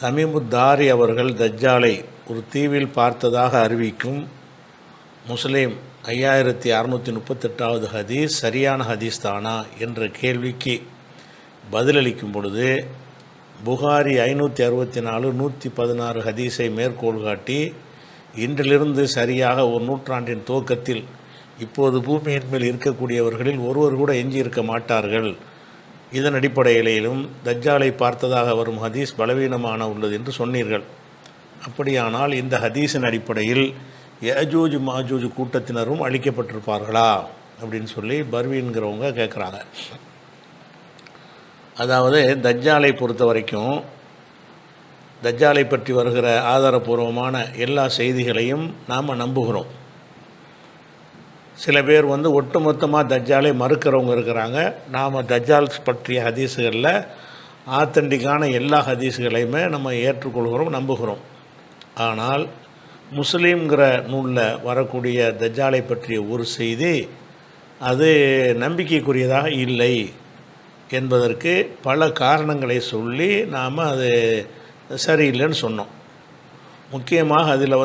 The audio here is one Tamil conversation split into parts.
தமீமுத்தாரி அவர்கள் தஜ்ஜாலை ஒரு தீவில் பார்த்ததாக அறிவிக்கும் முஸ்லீம் 5638வது ஹதீஸ் சரியான ஹதீஸ் தானா என்ற கேள்விக்கு பதிலளிக்கும் பொழுது புகாரி 564 116 ஹதீஸை மேற்கோள் காட்டி இன்றிலிருந்து சரியாக ஒரு நூற்றாண்டின் துவக்கத்தில் இப்போது பூமியின் மேல் இருக்கக்கூடியவர்களில் ஒருவர் கூட எஞ்சி இருக்க மாட்டார்கள், இதன் அடிப்படையிலும் தஜ்ஜாலை பார்த்ததாக வரும் ஹதீஸ் பலவீனமான உள்ளது என்று சொன்னீர்கள். அப்படியானால் இந்த ஹதீஸின் அடிப்படையில் யஜூஜ் மாஜூஜ் கூட்டத்தினரும் அழிக்கப்பட்டிருப்பார்களா அப்படின்னு சொல்லி பர்வீன்கிறவங்க கேட்குறாங்க. அதாவது தஜ்ஜாலை பொறுத்த வரைக்கும் தஜ்ஜாலை பற்றி வருகிற ஆதாரபூர்வமான எல்லா செய்திகளையும் நாம் நம்புகிறோம். சில பேர் ஒட்டுமொத்தமாக தஜ்ஜாலை மறுக்கிறவங்க இருக்கிறாங்க. நாம் தஜ்ஜால் பற்றிய ஹதீஸுகளில் ஆத்தென்டிக்கான எல்லா ஹதீஸுகளையுமே நம்ம ஏற்றுக்கொள்கிறோம், நம்புகிறோம். ஆனால் முஸ்லீம்ங்கிற நூலில் வரக்கூடிய தஜ்ஜாலை பற்றிய ஒரு செய்தி அது நம்பிக்கைக்குரியதாக இல்லை என்பதற்கு பல காரணங்களை சொல்லி நாம் அது சரியில்லைன்னு சொன்னோம். முக்கியமாக அதில்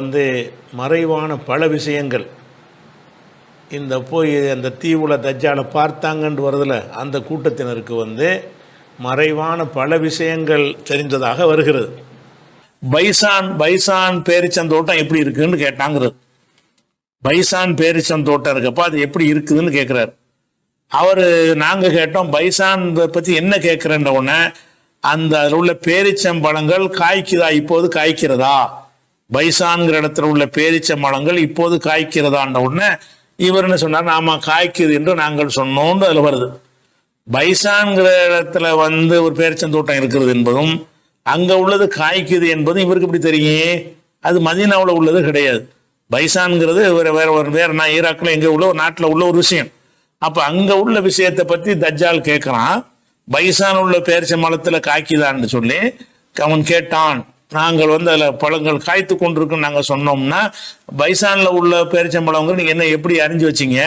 மறைவான பல விஷயங்கள், இந்த போய் அந்த தீவுல தஜ்ஜாலை பார்த்தாங்கன்னு வருதில்ல, அந்த கூட்டத்தினருக்கு மறைவான பல விஷயங்கள் தெரிந்ததாக வருகிறது. பைசான் பேரிச்சந்தோட்டம் எப்படி இருக்குன்னு கேட்டாங்கிறது. பைசான் பேரிச்சந்தோட்டம் இருக்கப்போ அது எப்படி இருக்குதுன்னு கேட்குறாரு. நாங்கள் கேட்டோம் பைசான் பற்றி என்ன கேட்குறேன்ற உடனே அந்த அதில் உள்ள பேரிச்சம்பழங்கள் காய்க்குதா, இப்போது காய்க்கிறதா, பைசான்கிற இடத்துல உள்ள பேரிச்சம்பழங்கள் இப்போது காய்க்கிறதான்ற உடனே இவர் என்ன சொன்னார், நாம காய்க்குது என்று நாங்கள் சொன்னோன்னு அதில் வருது. பைசான்கிற இடத்துல ஒரு பேரிச்சந்தோட்டம் இருக்கிறது என்பதும் அங்கே உள்ளது காய்க்குது என்பதும் இவருக்கு எப்படி தெரியும்? அது மதீனாவில் உள்ளது கிடையாது. பைசான்ங்கிறது வேற நான் ஈராக்கில் எங்கே உள்ள ஒரு நாட்டில் உள்ள ஒரு விஷயம். அப்போ அங்கே உள்ள விஷயத்தை பற்றி தஜ்ஜால் கேட்குறான். பைசான் உள்ள பேரிச்சம்பழத்தில் காய்க்குதான்னு சொல்லி அவன் கேட்டான். நாங்கள் அதில் பழங்கள் காய்த்து கொண்டிருக்குன்னு நாங்கள் சொன்னோம்னா பைசானில் உள்ள பேரிச்சம்பழங்க நீங்கள் என்ன எப்படி அறிஞ்சு வச்சிங்க,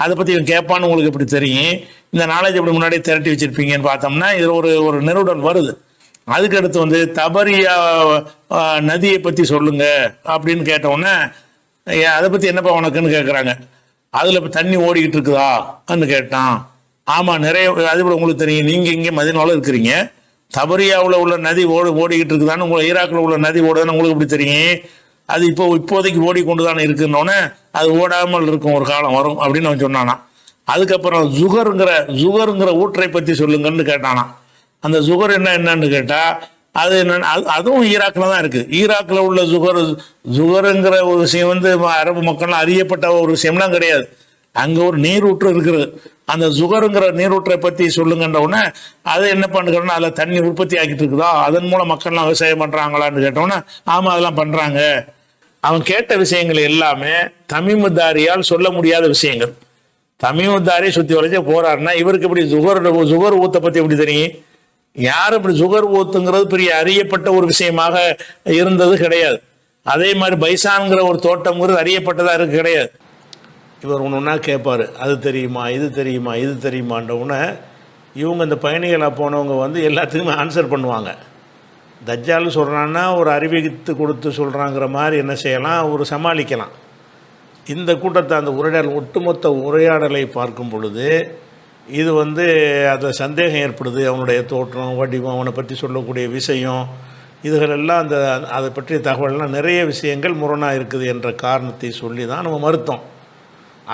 அதை பற்றி இவன் கேட்பான்னு உங்களுக்கு எப்படி தெரியும்? இந்த நாலேஜ் எப்படி முன்னாடியே திரட்டி வச்சிருப்பீங்கன்னு பார்த்தோம்னா இதில் ஒரு நெருடல் வருது. அதுக்கடுத்து தபரியா நதியை பற்றி சொல்லுங்க அப்படின்னு கேட்டவுடனே அதை பற்றி என்னப்பா உனக்குன்னு கேட்குறாங்க. அதில் இப்போ தண்ணி ஓடிக்கிட்டு இருக்குதான்னு கேட்டான். ஆமாம், நிறைய, அது கூட உங்களுக்கு தெரியும், நீங்கள் இங்கே மதீனாவில் இருக்கிறீங்க, தபரியாவில் உள்ள நதி ஓடிக்கிட்டு இருக்குதான்னு உங்களுக்கு, ஈராக்கில் உள்ள நதி ஓடுதான்னு உங்களுக்கு எப்படி தெரியும்? அது இப்போதைக்கு ஓடிக்கொண்டு தானே இருக்குன்னொன்னே அது ஓடாமல் இருக்கும், ஒரு காலம் வரும் அப்படின்னு அவன் சொன்னானா. அதுக்கப்புறம் ஜுகருங்கிற ஊற்றை பற்றி சொல்லுங்கன்னு கேட்டானா. அந்த ஜுகர் என்னன்னு கேட்டால் அது அதுவும் ஈராக்கில் தான் இருக்குது. ஈராக்கில் உள்ள ஜுகருங்கிற ஒரு விஷயம் அரபு மக்கள்லாம் அறியப்பட்ட ஒரு விஷயம்லாம் கிடையாது. அங்கே ஒரு நீரூற்று இருக்கிறது. அந்த ஜுகருங்கிற நீரூற்றை பற்றி சொல்லுங்கன்ற உடனே அதை என்ன பண்ணுறோன்னா அதில் தண்ணி உற்பத்தி ஆக்கிட்டு இருக்குதா, அதன் மூலம் மக்கள்லாம் விவசாயம் பண்ணுறாங்களான்னு கேட்டோன்னே ஆமாம் அதெல்லாம் பண்ணுறாங்க. அவன் கேட்ட விஷயங்கள் எல்லாமே தமீமுத்தாரியால் சொல்ல முடியாத விஷயங்கள். தமீமுத்தாரியை சுற்றி வளைச்சே போறாருன்னா இவருக்கு இப்படி ஜுகர் ஊத்தை பற்றி எப்படி தெரியும்? யார் இப்படி ஜுகர் ஊத்துங்கிறது பெரிய அறியப்பட்ட ஒரு விஷயமாக இருந்தது கிடையாது. அதே மாதிரி பைசான்கிற ஒரு தோட்டம்ங்கிறது அறியப்பட்டதாக இருக்கு கிடையாது. இவர் ஒன்றா கேட்பார், அது தெரியுமா, இது தெரியுமா, இது தெரியுமான்ற உடனே இவங்க இந்த பயணிகளாக போனவங்க எல்லாத்துக்குமே ஆன்சர் பண்ணுவாங்க. தஜ்ஜால் சொல்கிறான்னா ஒரு அறிவித்து கொடுத்து சொல்கிறாங்கிற மாதிரி என்ன செய்யலாம், ஒரு சமாளிக்கலாம். இந்த கூட்டத்தை அந்த ஒட்டுமொத்த உரையாடலை பார்க்கும் பொழுது இது அதில் சந்தேகம் ஏற்படுது. அவனுடைய தோற்றம், வடிவம், அவனை பற்றி சொல்லக்கூடிய விஷயம், இதுகளெல்லாம் அதை பற்றிய தகவல்லாம் நிறைய விஷயங்கள் முரணாக இருக்குது என்ற காரணத்தை சொல்லி தான் நம்ம மறுத்தோம்.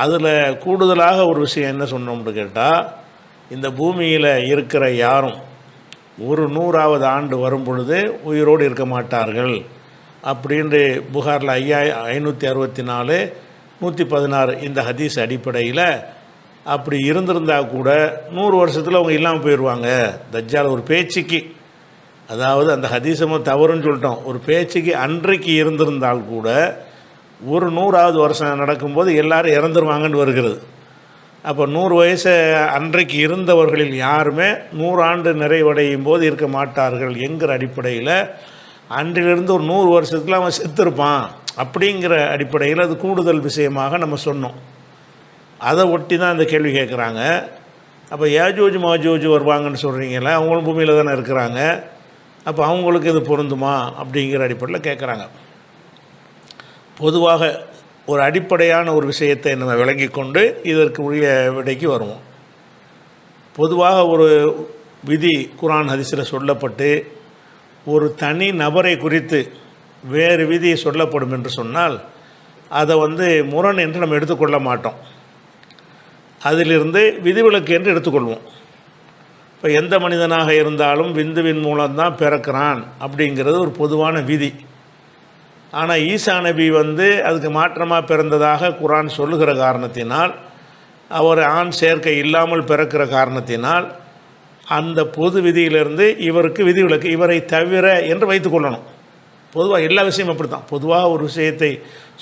அதில் கூடுதலாக ஒரு விஷயம் என்ன சொன்னோம்னு கேட்டால், இந்த பூமியில் இருக்கிற யாரும் ஒரு 100வது ஆண்டு வரும் பொழுது உயிரோடு இருக்க மாட்டார்கள் அப்படின்று புகாரில் 564 116 இந்த ஹதீஸ் அடிப்படையில் அப்படி இருந்திருந்தால் கூட 100 வருஷத்தில் அவங்க இல்லாமல் போயிடுவாங்க. தஜ்ஜால் ஒரு பேச்சுக்கு, அதாவது அந்த ஹதீஸமும் தவறுன்னு சொல்லிட்டோம், ஒரு பேச்சுக்கு அன்றைக்கு இருந்திருந்தால் கூட ஒரு 100வது வருஷம் நடக்கும்போது எல்லாரும் இறந்துருவாங்கன்னு வருகிறது. அப்போ 100 வயசு அன்றைக்கு இருந்தவர்களில் யாருமே 100 ஆண்டு நிறைவடையும் போது இருக்க மாட்டார்கள் என்கிற அடிப்படையில் அன்றிலிருந்து ஒரு 100 வருஷத்தில் அவன் செத்துருப்பான் அப்படிங்கிற அடிப்படையில் அது கூடுதல் விஷயமாக நம்ம சொன்னோம். அதை ஒட்டி தான் இந்த கேள்வி கேட்குறாங்க. அப்போ யாஜூஜ் மாஜூஜ் வருவாங்கன்னு சொல்கிறீங்களே, அவங்களும் பூமியில் தானே இருக்கிறாங்க, அப்போ அவங்களுக்கு இது பொருந்துமா அப்படிங்கிற அடிப்படையில் கேட்குறாங்க. பொதுவாக ஒரு அடிப்படையான ஒரு விஷயத்தை நம்ம விளங்கி கொண்டு இதற்கு உரிய விடைக்கு வருவோம். பொதுவாக ஒரு விதி குர்ஆன் ஹதீஸில் சொல்லப்பட்டு ஒரு தனி நபரை குறித்து வேறு விதி சொல்லப்படும் என்று சொன்னால் அதை முரண் என்று நம்ம எடுத்துக்கொள்ள மாட்டோம். அதிலிருந்து விதிவிலக்கு என்று எடுத்துக்கொள்வோம். இப்போ எந்த மனிதனாக இருந்தாலும் விந்துவின் மூலம்தான் பிறக்கிறான் அப்படிங்கிறது ஒரு பொதுவான விதி. ஆனால் ஈசா நபி அதுக்கு மாற்றமாக பிறந்ததாக குர்ஆன் சொல்லுகிற காரணத்தினால், அவர் ஆண் சேர்க்கை இல்லாமல் பிறக்கிற காரணத்தினால் அந்த பொது விதியிலிருந்து இவருக்கு விதிவிலக்கு, இவரை தவிர என்று வைத்துக்கொள்ளணும். பொதுவாக எல்லா விஷயமும் அப்படி தான். பொதுவாக ஒரு விஷயத்தை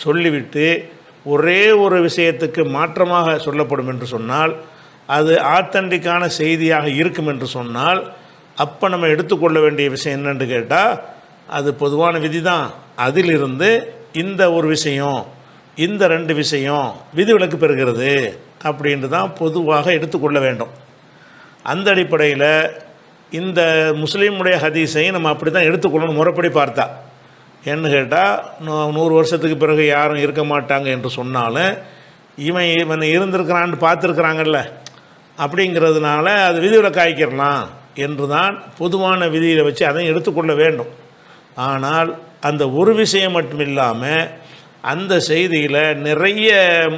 சொல்லிவிட்டு ஒரே ஒரு விஷயத்துக்கு மாற்றமாக சொல்லப்படும் என்று சொன்னால், அது ஆத்தன்டிக்கான செய்தியாக இருக்கும் என்று சொன்னால், அப்போ நம்ம எடுத்துக்கொள்ள வேண்டிய விஷயம் என்னென்று கேட்டால், அது பொதுவான விதி தான். அதிலிருந்து இந்த ஒரு விஷயம், இந்த 2 விஷயம் விதிவிலக்கு பெறுகிறது அப்படின்ட்டு தான் பொதுவாக எடுத்துக்கொள்ள வேண்டும். அந்த அடிப்படையில் இந்த முஸ்லீமுடைய ஹதீஸையும் நம்ம அப்படி தான் எடுத்துக்கொள்ளணும் முறைப்படி பார்த்தா. என்ன கேட்டால், 100 வருஷத்துக்கு பிறகு யாரும் இருக்க மாட்டாங்க என்று சொன்னாலும் இவன் இருந்திருக்கிறான்னு பார்த்துருக்குறாங்கல்ல, அப்படிங்கிறதுனால அது விதிவிலக்கு ஆக்கிடலாம் என்று தான் பொதுவான விதியை வச்சு அதையும் எடுத்துக்கொள்ள வேண்டும். ஆனால் அந்த ஒரு விஷயம் மட்டும் இல்லாமல் அந்த செய்தியில் நிறைய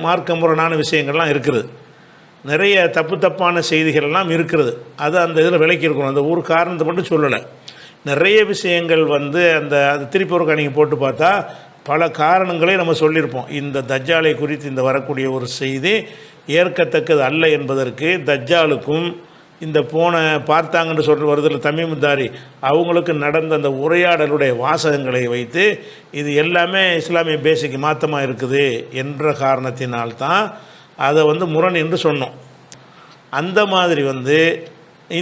மார்க்க முரணான விஷயங்கள்லாம் இருக்குது, நிறைய தப்பான செய்திகள்லாம் இருக்கிறது. அது அந்த இதில் விளக்கியிருக்கணும். அந்த ஒரு காரணத்தை மட்டும் சொல்லலை, நிறைய விஷயங்கள் அது திருப்பி ஒரு கணிக்கு போட்டு பார்த்தா பல காரணங்களே நம்ம சொல்லியிருப்போம். இந்த தஜ்ஜாலை குறித்து இந்த வரக்கூடிய ஒரு செய்தி ஏற்கத்தக்கது அல்ல என்பதற்கு தஜ்ஜாலுக்கும் இந்த பார்த்தாங்கன்னு சொல்கிற வருதில் தமீமுத்தாரி அவங்களுக்கு நடந்த அந்த உரையாடலுடைய வாசகங்களை வைத்து இது எல்லாமே இஸ்லாமிய பேசிக்கு மாற்றமாக இருக்குது என்ற காரணத்தினால்தான் அதை முரண் என்று சொன்னோம். அந்த மாதிரி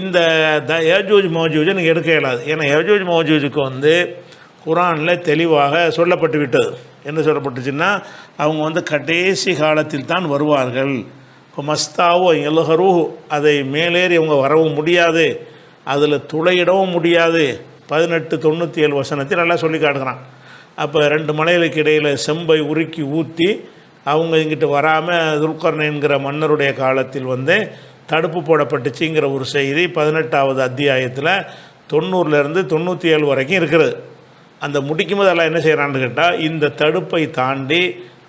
இந்த யஜூஜ் மௌஜூஜை நீங்கள் எடுக்க இயலாது. ஏன்னா யஜூஜ் மௌஜூஜுக்கு குர்ஆனில் தெளிவாக சொல்லப்பட்டு விட்டது. என்ன சொல்லப்பட்டுச்சுன்னா, அவங்க கடைசி காலத்தில் தான் வருவார்கள். இப்போ மஸ்தாவோ எல்ஹரூ, அதை மேலேறி அவங்க வரவும் முடியாது, அதில் துளையிடவும் முடியாது. 1897 வசனத்தில் நல்லா சொல்லி காட்டுகிறான். அப்போ 2 மலைகளுக்கு இடையில் செம்பை உருக்கி ஊற்றி அவங்க இங்கிட்டு வராமல் துல்கர்னைன்கிற மன்னருடைய காலத்தில் தடுப்பு போடப்பட்டுச்சுங்கிற ஒரு செய்தி 18வது அத்தியாயத்தில் 90லேருந்து 97 வரைக்கும் இருக்கிறது. அந்த முடிக்கும் போது எல்லாம் என்ன செய்கிறான்னு கேட்டால், இந்த தடுப்பை தாண்டி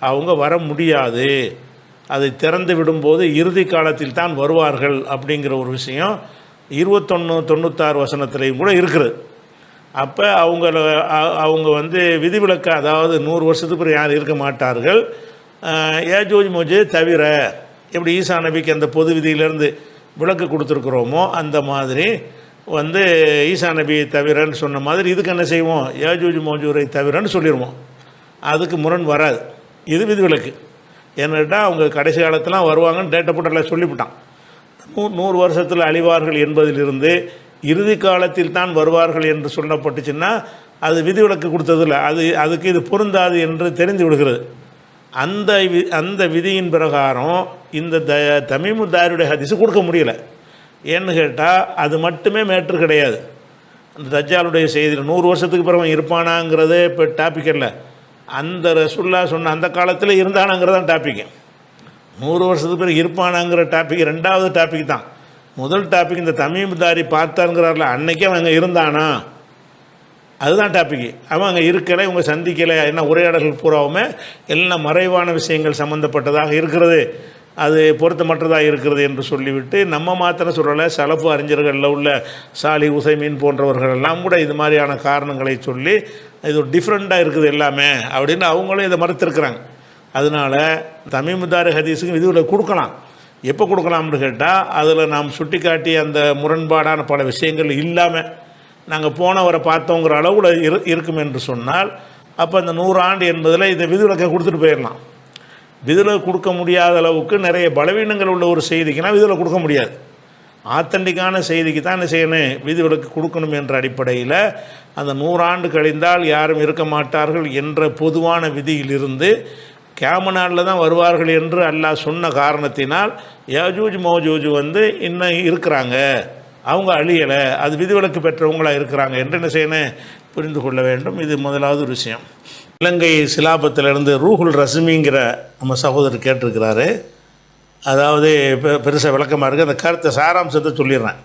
அவங்க வர முடியாது, அதை திறந்து விடும்போது இறுதி காலத்தில் தான் வருவார்கள் அப்படிங்கிற ஒரு விஷயம் 2196 வசனத்திலையும் கூட இருக்குது. அப்போ அவங்க விதிவிலக்கு, அதாவது 100 வருஷத்துக்கு பிறகு யாரும் இருக்க மாட்டார்கள் யஜூஜ் மௌஜூஜ் தவிர. எப்படி ஈசா நபிக்கு அந்த பொது விதியிலேருந்து விளக்கு கொடுத்துருக்குறோமோ அந்த மாதிரி ஈசா நபியை தவிரன்னு சொன்ன மாதிரி இதுக்கு என்ன செய்வோம், யஜூஜ் மௌஜூரை தவிரன்னு சொல்லிடுவோம். அதுக்கு முரண் வராது. இது விதிவிலக்கு. ஏன்னுட்டா அவங்க கடைசி காலத்திலாம் வருவாங்கன்னு டேட்டை போட்டெல்லாம் சொல்லிவிட்டான். 100 வருஷத்தில் அழிவார்கள் என்பதிலிருந்து இறுதி காலத்தில் தான் வருவார்கள் என்று சொல்லப்பட்டுச்சுன்னா அது விதிவிலக்கு கொடுத்ததில்லை, அதுக்கு இது பொருந்தாது என்று தெரிந்து விடுகிறது. அந்த விதியின் பிரகாரம் இந்த தமீமுத்தாரியுடைய ஹதீஸு கொடுக்க முடியலை. ஏன்னு கேட்டால் அது மட்டுமே மேட்ரு கிடையாது. அந்த தஜ்ஜாலுடைய செய்தியில் 100 வருஷத்துக்கு பிறகு இருப்பானாங்கிறதே இப்போ டாபிக் இல்லை. அந்த ரசூலுல்லாஹ் சொன்ன அந்த காலத்தில் இருந்தானாங்கிறதான் டாப்பிக்கு. 100 வருஷத்துக்கு பிறகு இருப்பானாங்கிற டாபிக் 2வது டாபிக் தான். முதல் டாபிக் இந்த தமீமுத்தாரி பார்த்தாருங்கிறார்ல, அன்னைக்கே அவன் அங்கே இருந்தானா, அதுதான் டாப்பிக்கு. அவன் அங்கே இருக்கலை, இவங்க சந்திக்கலை, என்ன உரையாடல்கள் பூராவுமே எல்லாம் மறைவான விஷயங்கள் சம்மந்தப்பட்டதாக இருக்கிறது, அது பொருத்தமற்றதாக இருக்கிறது என்று சொல்லிவிட்டு நம்ம மாத்திரம் சொல்லலை, சலப்பு அறிஞர்களில் உள்ள சாலி உசைமீன் போன்றவர்களெல்லாம் கூட இது மாதிரியான காரணங்களை சொல்லி இது ஒரு டிஃப்ரெண்ட்டாக இருக்குது எல்லாமே அப்படின்னு அவங்களும் இதை மறுத்திருக்கிறாங்க. அதனால் தமீமுத்தாரி ஹதீஸுக்கு விதிவில் கொடுக்கலாம். எப்போ கொடுக்கலாம்னு கேட்டால், அதில் நாம் சுட்டி காட்டிய அந்த முரண்பாடான பல விஷயங்கள் இல்லாமல் நாங்கள் போனவரை பார்த்தோங்கிற அளவில் இருக்கும் என்று சொன்னால், அப்போ அந்த 100 ஆண்டு என்பதில் இந்த விதிவிலக்கை கொடுத்துட்டு போயிடலாம். விதிவிலக்கு கொடுக்க முடியாத அளவுக்கு நிறைய பலவீனங்கள் உள்ள ஒரு செய்திக்குனா விதிவிலக்கு கொடுக்க முடியாது. ஆத்தன்டிக்கான செய்திக்கு தான் என்ன செய்யணும், விதிவிலக்கு கொடுக்கணும் என்ற அடிப்படையில் அந்த 100 ஆண்டு கழிந்தால் யாரும் இருக்க மாட்டார்கள் என்ற பொதுவான விதியிலிருந்து கியாம நாளில் தான் வருவார்கள் என்று அல்லாஹ் சொன்ன காரணத்தினால் யஜூஜ் மௌஜூஜ் இன்னும் இருக்கிறாங்க அவங்க அழியலை, அது விதிவிலக்கு பெற்றவங்களாக இருக்கிறாங்க என்று என்ன செய்யணும், புரிந்து கொள்ள வேண்டும். இது முதலாவது ஒரு விஷயம். இலங்கை சிலாபத்திலிருந்து ரூஹுல் ரஸ்மிங்கிற நம்ம சகோதரர் கேட்டிருக்கிறாரு. அதாவது பெருசாக விளக்கமாக இருக்குது. அந்த கருத்தை சாராம்சத்தை சொல்லிடுறேன்.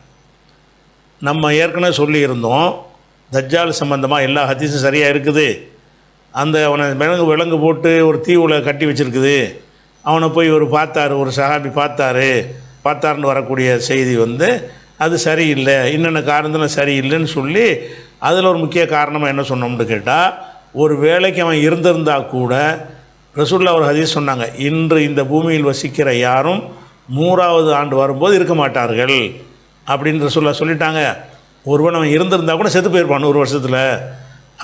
நம்ம ஏற்கனவே சொல்லியிருந்தோம், தஜ்ஜால் சம்பந்தமாக எல்லா ஹதீஸும் சரியாக இருக்குது. அந்த அவனை விலங்கு போட்டு ஒரு தீவில் கட்டி வச்சுருக்குது, அவனை போய் ஒரு சஹாபி பார்த்தாருன்னு வரக்கூடிய செய்தி அது சரியில்லை, இன்னென்ன காரணத்தில் சரியில்லைன்னு சொல்லி அதில் ஒரு முக்கிய காரணமாக என்ன சொன்னோம்னு கேட்டால், ஒரு வேளைக்கு அவன் இருந்திருந்தால் கூட ரசூலுல்லாஹ் ஒரு ஹதீஸ் சொன்னாங்க, இன்று இந்த பூமியில் வசிக்கிற யாரும் 100வது ஆண்டு வரும்போது இருக்க மாட்டார்கள் அப்படின்னு ரசூலுல்லாஹ் சொல்லிட்டாங்க. ஒருவன் அவன் இருந்திருந்தால் கூட செத்து போயிருப்பான் 100 வருஷத்தில்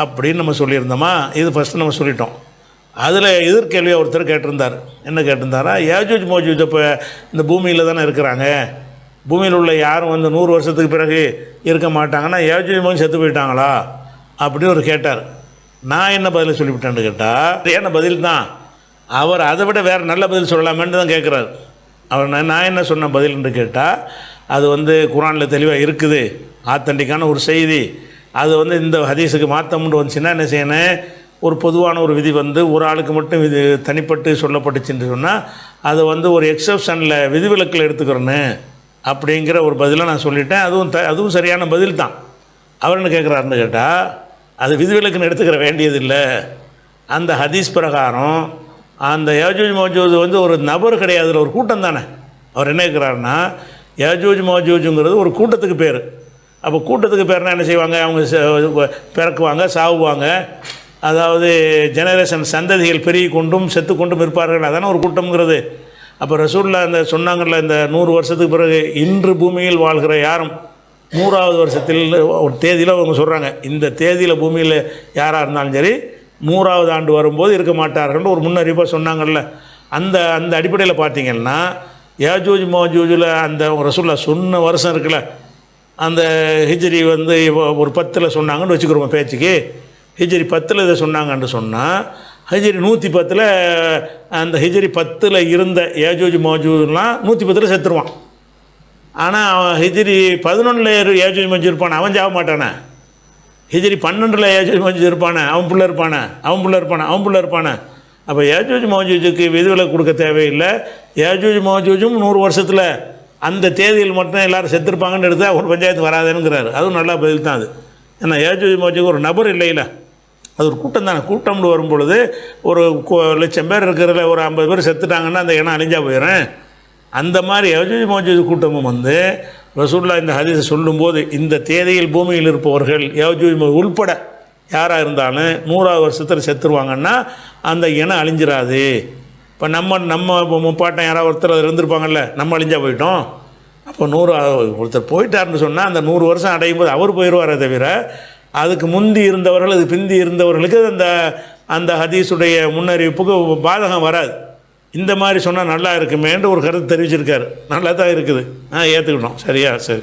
அப்படின்னு நம்ம சொல்லியிருந்தோமா. இது ஃபஸ்ட்டு நம்ம சொல்லிட்டோம். அதில் எதிர்கேள்வியாக ஒருத்தர் கேட்டிருந்தார். என்ன கேட்டிருந்தாரா, யாஜூஜ் மோஜூஜ் இப்போ இந்த பூமியில் தானே இருக்கிறாங்க, பூமியில் உள்ள யாரும் 100 வருஷத்துக்கு பிறகு இருக்க மாட்டாங்கன்னா யாஜூஜ் மோஜூஜ் செத்து போயிட்டாங்களா அப்படின்னு ஒரு கேட்டார். நான் என்ன பதில் சொல்லிவிட்டேன்னு கேட்டால், என்ன பதில் தான், அவர் அதை விட வேறு நல்ல பதில் சொல்லலாமேன்னு தான் கேட்குறாரு. அவர் நான் என்ன சொன்ன பதில்னு கேட்டால், அது குர்ஆனில் தெளிவாக இருக்குது, ஆத்தன்டிக்கான ஒரு செய்தி. அது இந்த ஹதீஸுக்கு மாற்றம்னு வந்துச்சுன்னா என்ன செய்யணும், ஒரு பொதுவான ஒரு விதி ஒரு ஆளுக்கு மட்டும் இது தனிப்பட்டு சொல்லப்பட்டுச்சுன்னு சொன்னால் அதை ஒரு எக்ஸப்ஷனில் விதிவிலக்கில் எடுத்துக்கிறேன்னு அப்படிங்கிற ஒரு பதிலை நான் சொல்லிட்டேன். அதுவும் சரியான பதில் தான். அவர் என்ன கேட்குறாருன்னு கேட்டால், அது விதிவிலக்குன்னு எடுத்துக்கிற வேண்டியதில்லை. அந்த ஹதீஸ் பிரகாரம் அந்த யாஜூஜ் மோஜூஜ் ஒரு நபர் கிடையாது, ஒரு கூட்டம் தானே. அவர் என்ன கேட்குறாருன்னா, யாஜூஜ் மோஜூஜுங்கிறது ஒரு கூட்டத்துக்கு பேர். அப்போ கூட்டத்துக்கு பேர்னா என்ன செய்வாங்க, அவங்க பிறக்குவாங்க, சாவுவாங்க, அதாவது ஜெனரேஷன் சந்ததிகள் பெருகி கொண்டும் செத்து கொண்டும் இருப்பார்கள், அதான ஒரு கூட்டம்ங்கிறது. அப்போ ரசூலுல்லாஹ் இந்த சொன்னாங்கள்ல, இந்த 100 வருஷத்துக்கு பிறகு இன்று பூமியில் வாழ்கிற யாரும் 100வது வருஷத்தில் ஒரு தேதியில் அவங்க சொல்கிறாங்க, இந்த தேதியில் பூமியில் யாராக இருந்தாலும் சரி 100வது ஆண்டு வரும்போது இருக்க மாட்டார்கள்னு ஒரு முன்னறிவிப்பாக சொன்னாங்கள்ல. அந்த அந்த அடிப்படையில் பார்த்தீங்கன்னா யாஜூஜ் மோஜூஜில் அந்த ரசூலுல்லாஹ் சொன்ன வருஷம் இருக்குல்ல, அந்த ஹிஜ்ரி ஒரு 10ல் சொன்னாங்கன்னு வச்சுக்கிறோம் பேச்சுக்கு. ஹிஜ்ரி 10ல் இதை சொன்னாங்கன்னு சொன்னால், ஹிஜ்ரி 110ல் அந்த ஹிஜ்ரி 10ல் இருந்த யாஜூஜ் மோஜூஜ்லாம் 110ல் செத்துருவான். ஆனால் அவன் ஹிஜ்ரி 11ல் யாஜூஜ் மோஜூஜ் இருப்பானே, அவன் சாக மாட்டானே. ஹிஜ்ரி 12ல் யாஜூஜ் மோஜூஜ் இருப்பானே, அவன் புள்ள இருப்பானே. அப்போ யாஜூஜ் மோஜூஜுக்கு விதிவிலக்கு கொடுக்க தேவையில்லை. யாஜூஜ் மோஜூஜும் 100 வருஷத்தில் அந்த தேதியில் மட்டும் எல்லோரும் செத்துருப்பாங்கன்னு எடுத்தால் ஒரு பஞ்சாயத்து வராதுங்கிறாரு. அதுவும் நல்லா பதில் தான் அது. ஏன்னா யாஜூஜ் மோஜூஜ் ஒரு நபர் இல்லைல்ல, அது ஒரு கூட்டம் தானே. கூட்டம்னு வரும்பொழுது ஒரு 1,00,000 பேர் இருக்கிறதுல ஒரு 50 பேர் செத்துட்டாங்கன்னா அந்த இனம் அழிஞ்சா போயிடுறேன். அந்த மாதிரி யாஜூஜ் மோஜூஜ் கூட்டமும் ரசூலுல்லாஹ் இந்த ஹதீஸை சொல்லும்போது, இந்த தேதியில் பூமியில் இருப்பவர்கள் யாஜூஜ் உள்பட யாராக இருந்தாலும் 100வது வருஷத்தில் செத்துருவாங்கன்னா அந்த இனம் அழிஞ்சிடாது. இப்போ நம்ம முப்பாட்டம் யாராவது ஒருத்தர் அதில் இருந்திருப்பாங்கல்ல, நம்ம அழிஞ்சா போயிட்டோம். அப்போ ஒருத்தர் போயிட்டார்னு சொன்னால் அந்த 100 வருஷம் அடையும் போது அவர் போயிடுவாரே தவிர, அதுக்கு முந்தி இருந்தவர்கள் அது பிந்தி இருந்தவர்களுக்கு அந்த ஹதீஸுடைய முன்னறிவிப்புக்கு பாதகம் வராது. இந்த மாதிரி சொன்னால் நல்லா இருக்குமேன்று ஒரு கருத்து தெரிவிச்சிருக்காரு. நல்லா தான் இருக்குது, ஏற்றுக்கிட்டோம். சரியா, சரி.